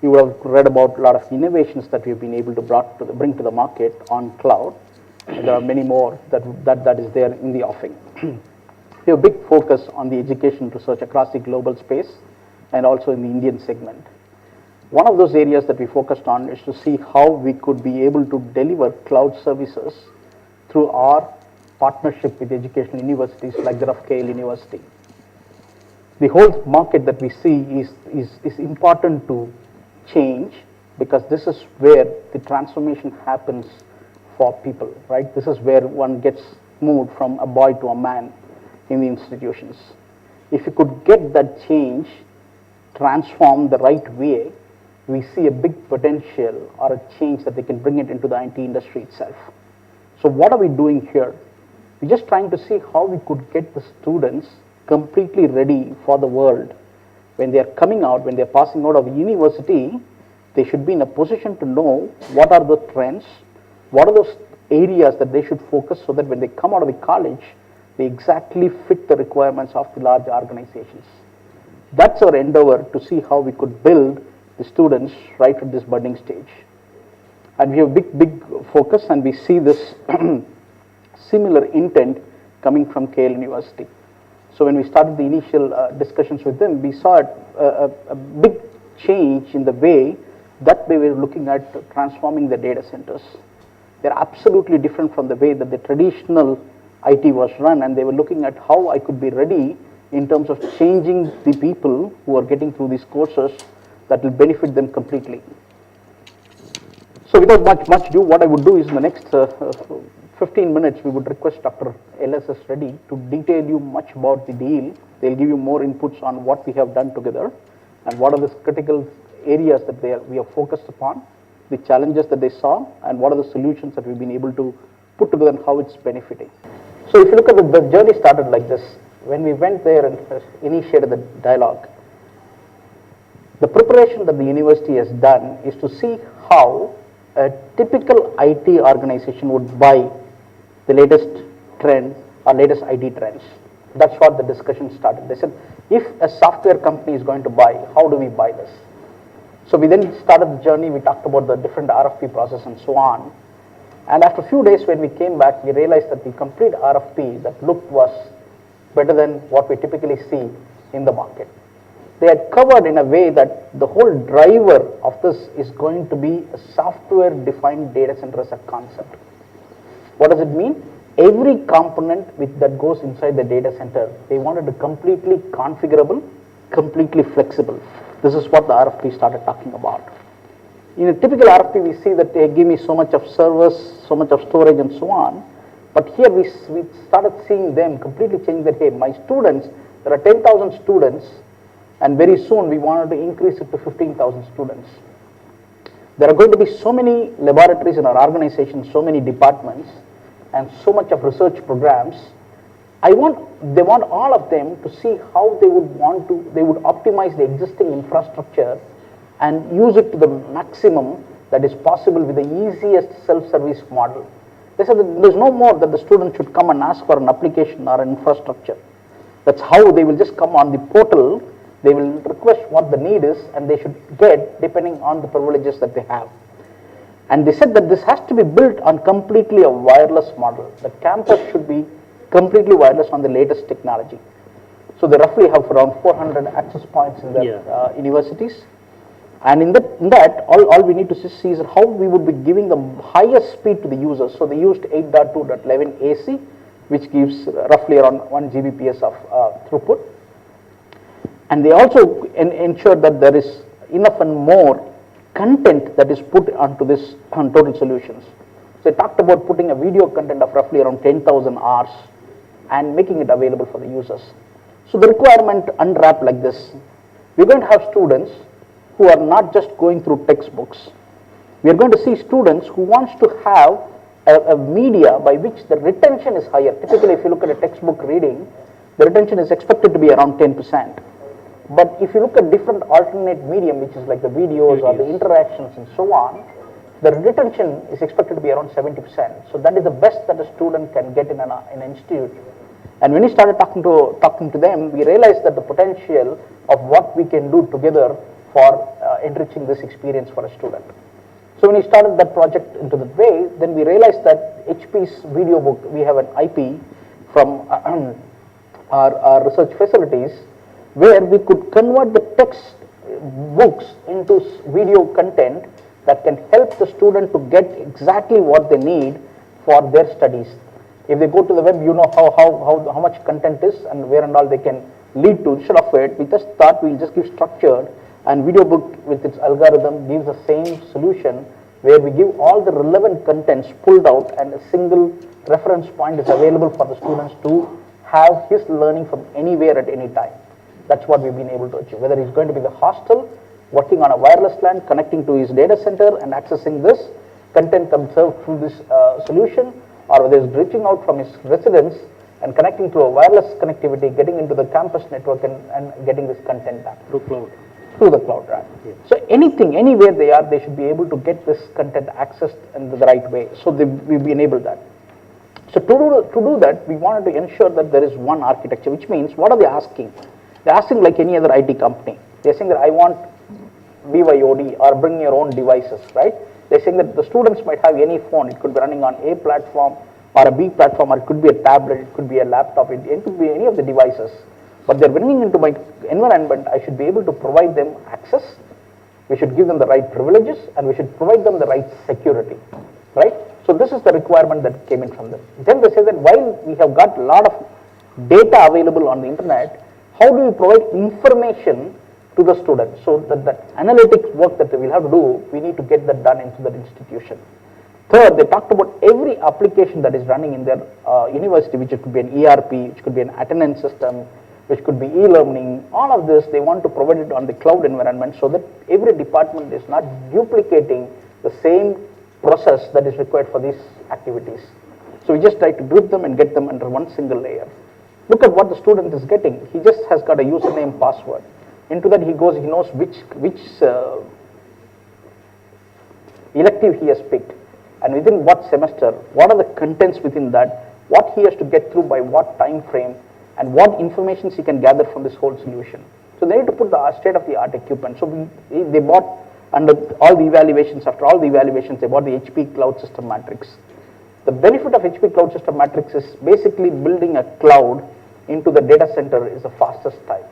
You would have read about a lot of innovations that we've been able to bring to the market on cloud. There are many more that is there in the offing. We have a big focus on the education research across the global space and also in the Indian segment. One of those areas that we focused on is to see how we could be able to deliver cloud services through our partnership with educational universities like that of KL University. The whole market that we see is important to change, because this is where the transformation happens for people, right? This is where one gets moved from a boy to a man in the institutions. If you could get that change transformed the right way, we see a big potential or a change that they can bring it into the IT industry itself. So what are we doing here? We're just trying to see how we could get the students completely ready for the world. When they are coming out, when they are passing out of university, they should be in a position to know what are the trends, what are those areas that they should focus, so that when they come out of the college, they exactly fit the requirements of the large organizations. That's our endeavor, to see how we could build the students right at this budding stage. And we have big focus, and we see this similar intent coming from KL University. So when we started the initial discussions with them, we saw a big change in the way that we were looking at transforming the data centers. They're absolutely different from the way that the traditional IT was run, and they were looking at how I could be ready in terms of changing the people who are getting through these courses that will benefit them completely. So without much ado, what I would do is in the next 15 minutes, we would request Dr. LSS Reddy to detail you much about the deal. They'll give you more inputs on what we have done together and what are the critical areas that we have focused upon, the challenges that they saw, and what are the solutions that we've been able to put together and how it's benefiting. So if you look at the journey started like this. When we went there and initiated the dialogue, the preparation that the university has done is to see how a typical IT organization would buy the latest trend or latest IT trends. That's what the discussion started. They said, if a software company is going to buy, how do we buy this? So we then started the journey. We talked about the different RFP process and so on. And after a few days, when we came back, we realized that the complete RFP that looked was better than what we typically see in the market. They had covered in a way that the whole driver of this is going to be a software-defined data center as a concept. What does it mean? Every component that goes inside the data center, they wanted it completely configurable, completely flexible. This is what the RFP started talking about. In a typical RFP, we see that they give me so much of servers, so much of storage, and so on. But here we started seeing them completely change that, hey, my students, there are 10,000 students, and very soon we wanted to increase it to 15,000 students. There are going to be so many laboratories in our organization, so many departments, and so much of research programs. They want all of them to see how they would optimize the existing infrastructure and use it to the maximum that is possible with the easiest self-service model. They said that there's no more that the student should come and ask for an application or an infrastructure. That's how they will just come on the portal, they will request what the need is, and they should get depending on the privileges that they have. And they said that this has to be built on completely a wireless model. The campus should be completely wireless on the latest technology. So they roughly have around 400 access points in their universities. And in that, all we need to see is how we would be giving the highest speed to the users. So they used 8.2.11 AC, which gives roughly around 1 Gbps of throughput. And they also ensure that there is enough and more content that is put onto this on total solutions. So they talked about putting a video content of roughly around 10,000 hours and making it available for the users. So the requirement unwrapped like this. We're going to have students who are not just going through textbooks. We are going to see students who wants to have a media by which the retention is higher. Typically, if you look at a textbook reading, the retention is expected to be around 10%. But if you look at different alternate medium, which is like the videos or the interactions and so on, the retention is expected to be around 70%. So that is the best that a student can get in an institute. And when we started talking to them, we realized that the potential of what we can do together for enriching this experience for a student. So when we started that project into that way, then we realized that HP's video book, we have an IP from our research facilities where we could convert the text books into video content that can help the student to get exactly what they need for their studies. If they go to the web, you know how much content is and where and all they can lead to. Instead of it, we just thought we'll just give structured, and video book with its algorithm gives the same solution where we give all the relevant contents pulled out and a single reference point is available for the students to have his learning from anywhere at any time. That's what we've been able to achieve. Whether he's going to be in the hostel, working on a wireless LAN, connecting to his data center and accessing this content observed through this solution, or whether he's reaching out from his residence and connecting to a wireless connectivity, getting into the campus network and getting this content back. Through cloud. Through the cloud, right? Yeah. So anything, anywhere they are, they should be able to get this content accessed in the right way. So we've enabled that. So to do that, we wanted to ensure that there is one architecture, which means what are they asking? They're asking like any other IT company. They're saying that I want BYOD or bring your own devices, right? They're saying that the students might have any phone. It could be running on A platform or a B platform, or it could be a tablet, it could be a laptop, it could be any of the devices. But they're bringing into my environment, I should be able to provide them access. We should give them the right privileges and we should provide them the right security, right? So this is the requirement that came in from them. Then they say that while we have got a lot of data available on the internet, how do we provide information to the students? So that analytics work that they will have to do, we need to get that done into that institution. Third, they talked about every application that is running in their university, which it could be an ERP, which could be an attendance system, which could be e-learning. All of this, they want to provide it on the cloud environment so that every department is not duplicating the same process that is required for these activities. So we just try to group them and get them under one single layer. Look at what the student is getting. He just has got a username, password. Into that he goes, he knows which elective he has picked, and within what semester, what are the contents within that, what he has to get through by what time frame, and what information he can gather from this whole solution. So they need to put the state-of-the-art equipment. So they bought, under all the evaluations, after all the evaluations, they bought the HP Cloud System Matrix. The benefit of HP Cloud System Matrix is basically building a cloud into the data center is the fastest type.